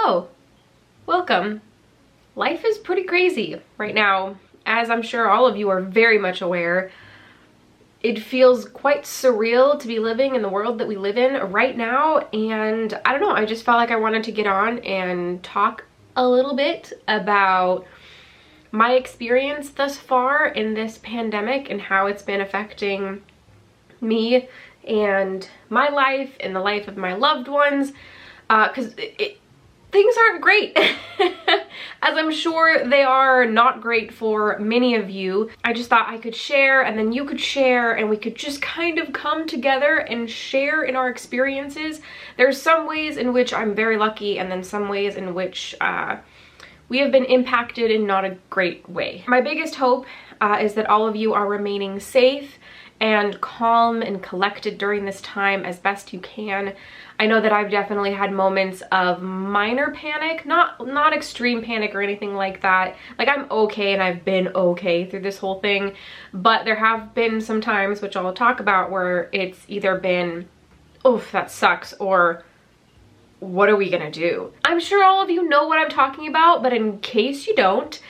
Hello, welcome. Life is pretty crazy right now, as I'm sure all of you are very much aware. It feels quite surreal to be living in the world that we live in right now, and I don't know, I just felt like I wanted to get on and talk a little bit about my experience thus far in this pandemic and how it's been affecting me and my life and the life of my loved ones, because things aren't great. As I'm sure they are not great for many of you. I just thought I could share, and then you could share, and we could just kind of come together and share in our experiences. There's some ways in which I'm very lucky, and then some ways in which we have been impacted in not a great way. My biggest hope is that all of you are remaining safe and calm and collected during this time as best you can. I know that I've definitely had moments of minor panic, not extreme panic or anything like that. Like, I'm okay and I've been okay through this whole thing, but there have been some times, which I'll talk about, where it's either been, oof, that sucks, or what are we gonna do? I'm sure all of you know what I'm talking about, but in case you don't,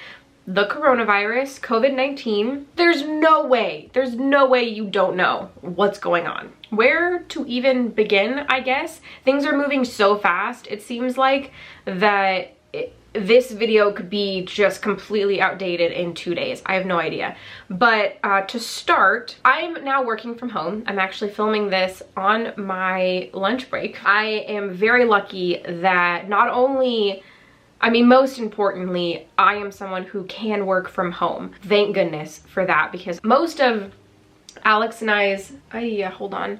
the coronavirus, COVID-19, there's no way you don't know what's going on. Where to even begin, I guess? Things are moving so fast. It seems like that this video could be just completely outdated in 2 days. I have no idea. But to start, I'm now working from home. I'm actually filming this on my lunch break. I am very lucky that not only, I mean, most importantly, I am someone who can work from home. Thank goodness for that, because most of Alex and I's, hold on.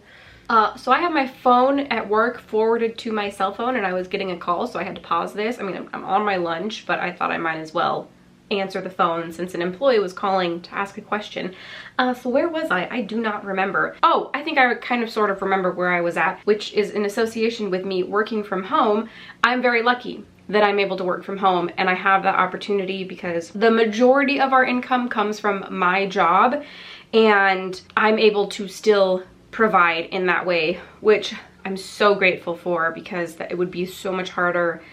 So I have my phone at work forwarded to my cell phone, and I was getting a call, so I had to pause this. I mean, I'm on my lunch, but I thought I might as well answer the phone since an employee was calling to ask a question. So where was I? I do not remember. Oh, I think I kind of sort of remember where I was at, which is in association with me working from home. I'm very lucky that I'm able to work from home, and I have that opportunity because the majority of our income comes from my job, and I'm able to still provide in that way, which I'm so grateful for, because it would be so much harder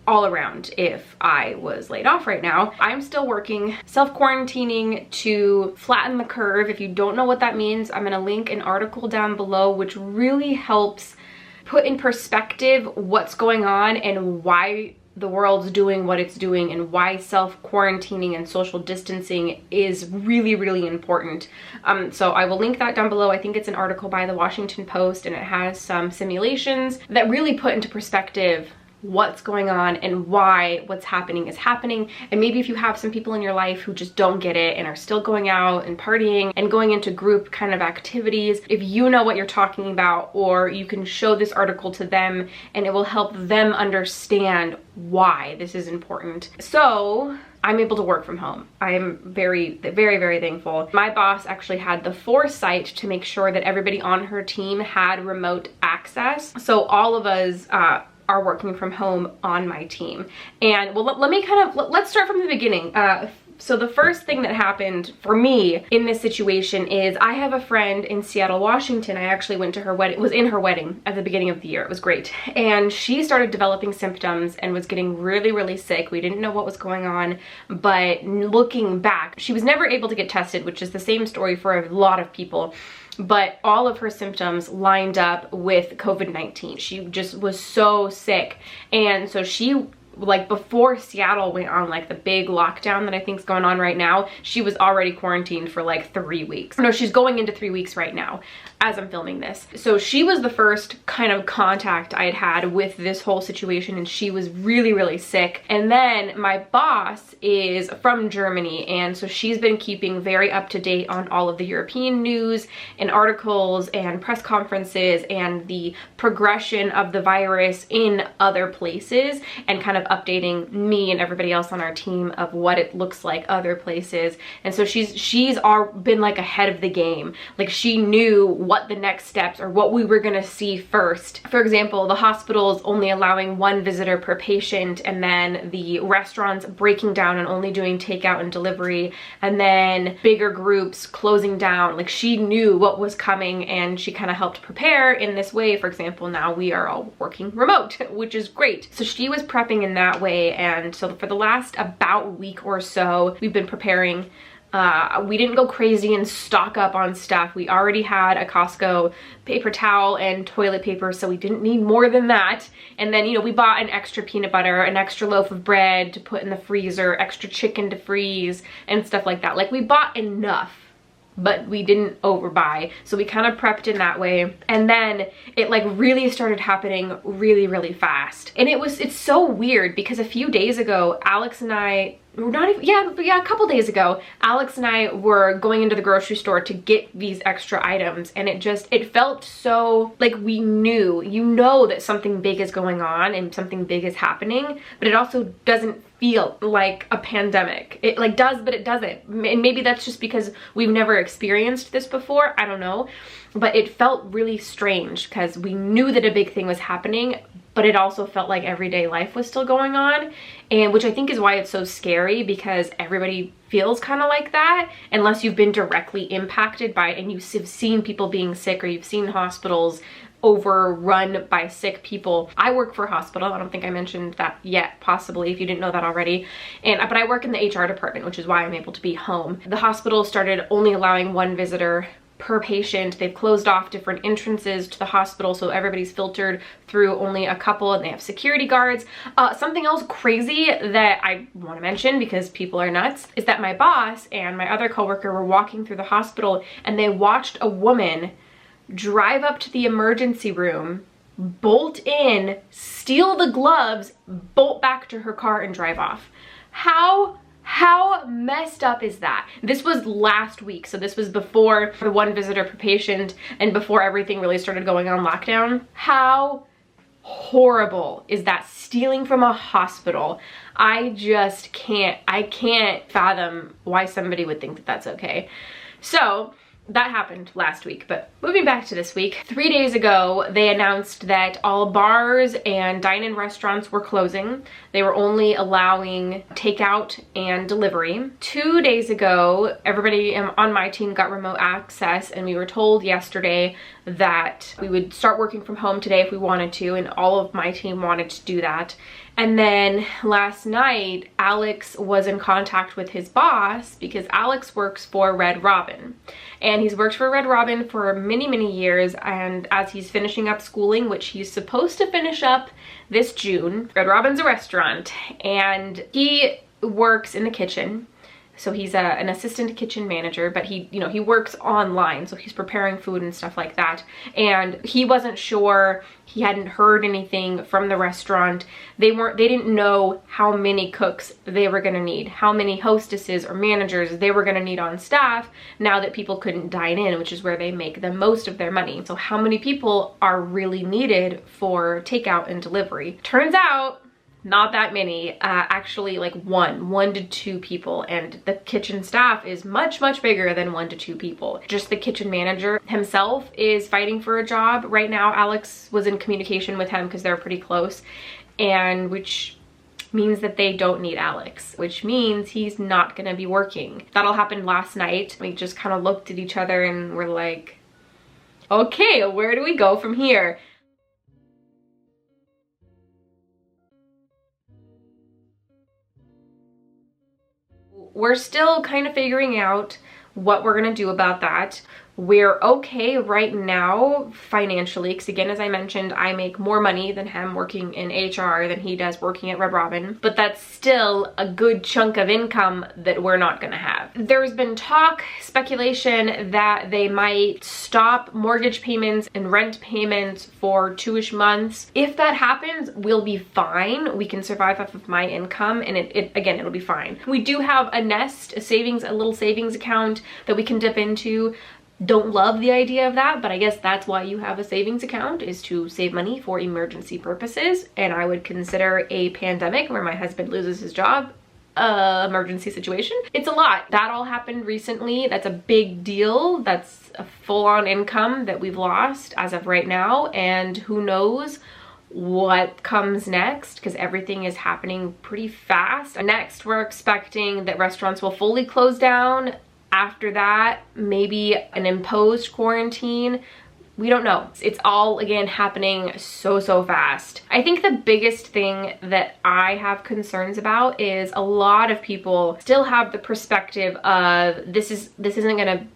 all around if I was laid off right now. I'm still working, self-quarantining to flatten the curve. If you don't know what that means, I'm gonna link an article down below which really helps put in perspective what's going on and why the world's doing what it's doing, and why self-quarantining and social distancing is really, really important. So I will link that down below. I think it's an article by the Washington Post, and it has some simulations that really put into perspective what's going on and why what's happening is happening. And maybe if you have some people in your life who just don't get it and are still going out and partying and going into group kind of activities, if you know what you're talking about, or you can show this article to them and it will help them understand why this is important. So I'm able to work from home. I am very, very, very thankful. My boss actually had the foresight to make sure that everybody on her team had remote access. So all of us are working from home on my team. And well, let's start from the beginning. So the first thing that happened for me in this situation is I have a friend in Seattle, Washington. I actually went to her wedding, was in her wedding at the beginning of the year. It was great. And she started developing symptoms and was getting really, really sick. We didn't know what was going on, but looking back, she was never able to get tested, which is the same story for a lot of people. But all of her symptoms lined up with COVID-19. She just was so sick. And so she, like, before Seattle went on like the big lockdown that I think is going on right now, she was already quarantined for like 3 weeks. No, she's going into 3 weeks right now as I'm filming this. So she was the first kind of contact I had had with this whole situation, and she was really, really sick. And then my boss is from Germany, and so she's been keeping very up to date on all of the European news and articles and press conferences and the progression of the virus in other places, and kind of updating me and everybody else on our team of what it looks like other places. And so she's been like ahead of the game. Like, she knew what the next steps or what we were gonna see first. For example, the hospitals only allowing 1 visitor per patient, and then the restaurants breaking down and only doing takeout and delivery, and then bigger groups closing down. Like, she knew what was coming, and she kind of helped prepare in this way. For example, now we are all working remote, which is great. So she was prepping in in that way. And so for the last about week or so, we've been preparing. We didn't go crazy and stock up on stuff. We already had a Costco paper towel and toilet paper, so we didn't need more than that. And then, you know, we bought an extra peanut butter, an extra loaf of bread to put in the freezer, extra chicken to freeze, and stuff like that. Like, we bought enough, but we didn't overbuy. So we kind of prepped in that way. And then it like really started happening really, really fast. And it's so weird because a few days ago, Alex and I, a couple days ago, Alex and I were going into the grocery store to get these extra items, and it felt so like we knew, you know, that something big is going on and something big is happening, but it also doesn't feel like a pandemic. It like does, but it doesn't. And maybe that's just because we've never experienced this before, I don't know. But it felt really strange because we knew that a big thing was happening, but it also felt like everyday life was still going on, and which I think is why it's so scary, because everybody feels kind of like that unless you've been directly impacted by it and you've seen people being sick, or you've seen hospitals overrun by sick people. I work for a hospital. I don't think I mentioned that yet, possibly, if you didn't know that already. But I work in the HR department, which is why I'm able to be home. The hospital started only allowing one visitor per patient. They've closed off different entrances to the hospital, so everybody's filtered through only a couple, and they have security guards. Something else crazy that I want to mention, because people are nuts, is that my boss and my other coworker were walking through the hospital, and they watched a woman drive up to the emergency room, bolt in, steal the gloves, bolt back to her car, and drive off. How messed up is that? This was last week, so this was before the one visitor per patient and before everything really started going on lockdown. How horrible is that? Stealing from a hospital. I just can't fathom why somebody would think that that's okay. So that happened last week, but moving back to this week, 3 days ago, they announced that all bars and dine-in restaurants were closing. They were only allowing takeout and delivery. 2 days ago, everybody on my team got remote access, and we were told yesterday that we would start working from home today if we wanted to, and all of my team wanted to do that. And then last night, Alex was in contact with his boss, because Alex works for Red Robin. And he's worked for Red Robin for many, many years. And as he's finishing up schooling, which he's supposed to finish up this June, Red Robin's a restaurant, and he works in the kitchen. So he's an assistant kitchen manager, but he works online, so he's preparing food and stuff like that. And he wasn't sure, he hadn't heard anything from the restaurant. They didn't know how many cooks they were gonna need, how many hostesses or managers they were gonna need on staff now that people couldn't dine in, which is where they make the most of their money. So how many people are really needed for takeout and delivery? Turns out, not that many, actually like one to two people, and the kitchen staff is much, much bigger than 1 to 2 people. Just the kitchen manager himself is fighting for a job right now. Alex was in communication with him because they're pretty close, and which means that they don't need Alex, which means he's not gonna be working. That all happened last night. We just kind of looked at each other and we're like, okay, where do we go from here? We're still kind of figuring out what we're gonna do about that. We're okay right now financially, because again, as I mentioned, I make more money than him working in HR than he does working at Red Robin, but that's still a good chunk of income that we're not gonna have. There's been talk, speculation, that they might stop mortgage payments and rent payments for 2-ish months. If that happens, we'll be fine. We can survive off of my income, and again, it'll be fine. We do have a nest, a little savings account that we can dip into. Don't love the idea of that, but I guess that's why you have a savings account, is to save money for emergency purposes. And I would consider a pandemic where my husband loses his job emergency situation. It's a lot. That all happened recently. That's a big deal. That's a full-on income that we've lost as of right now, and who knows what comes next, because everything is happening pretty fast. Next, we're expecting that restaurants will fully close down. After that, maybe an imposed quarantine. We don't know. It's all, again, happening so fast. I think the biggest thing that I have concerns about is a lot of people still have the perspective of this isn't gonna,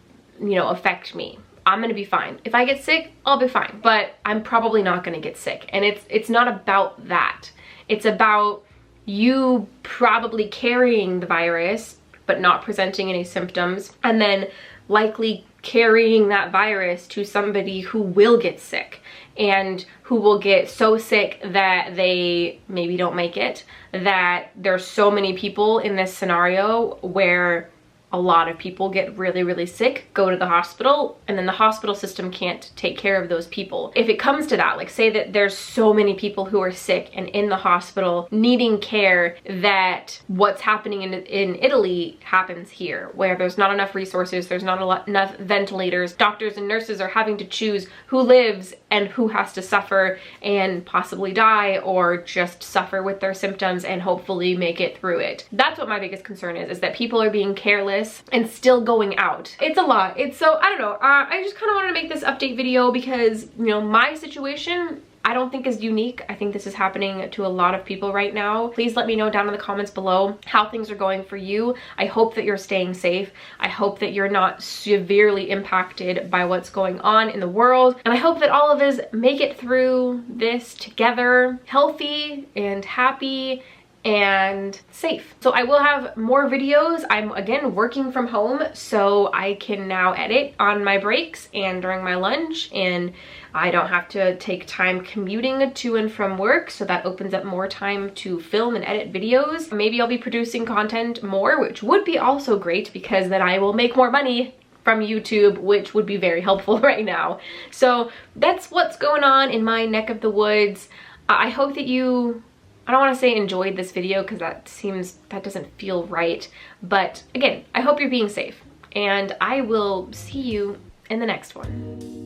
you know, affect me. I'm gonna be fine. If I get sick, I'll be fine, but I'm probably not gonna get sick. And it's not about that. It's about you probably carrying the virus, but not presenting any symptoms, and then likely carrying that virus to somebody who will get sick and who will get so sick that they maybe don't make it, that there's so many people in this scenario where a lot of people get really sick, go to the hospital, and then the hospital system can't take care of those people. If it comes to that, like say that there's so many people who are sick and in the hospital needing care, that what's happening in Italy happens here, where there's not enough resources, there's not enough ventilators, doctors and nurses are having to choose who lives and who has to suffer and possibly die, or just suffer with their symptoms and hopefully make it through it. That's what my biggest concern is that people are being careless and still going out. It's a lot. So I don't know. I just kind of wanted to make this update video because, you know, my situation I don't think is unique. I think this is happening to a lot of people right now. Please let me know down in the comments below how things are going for you. I hope that you're staying safe. I hope that you're not severely impacted by what's going on in the world. And I hope that all of us make it through this together, healthy and happy and safe. So I will have more videos. I'm again working from home, so I can now edit on my breaks and during my lunch, and I don't have to take time commuting to and from work, so that opens up more time to film and edit videos. Maybe I'll be producing content more, which would be also great because then I will make more money from YouTube, which would be very helpful right now. So that's what's going on in my neck of the woods. I hope that you, I don't want to say enjoyed this video because that doesn't feel right. But again, I hope you're being safe, and I will see you in the next one.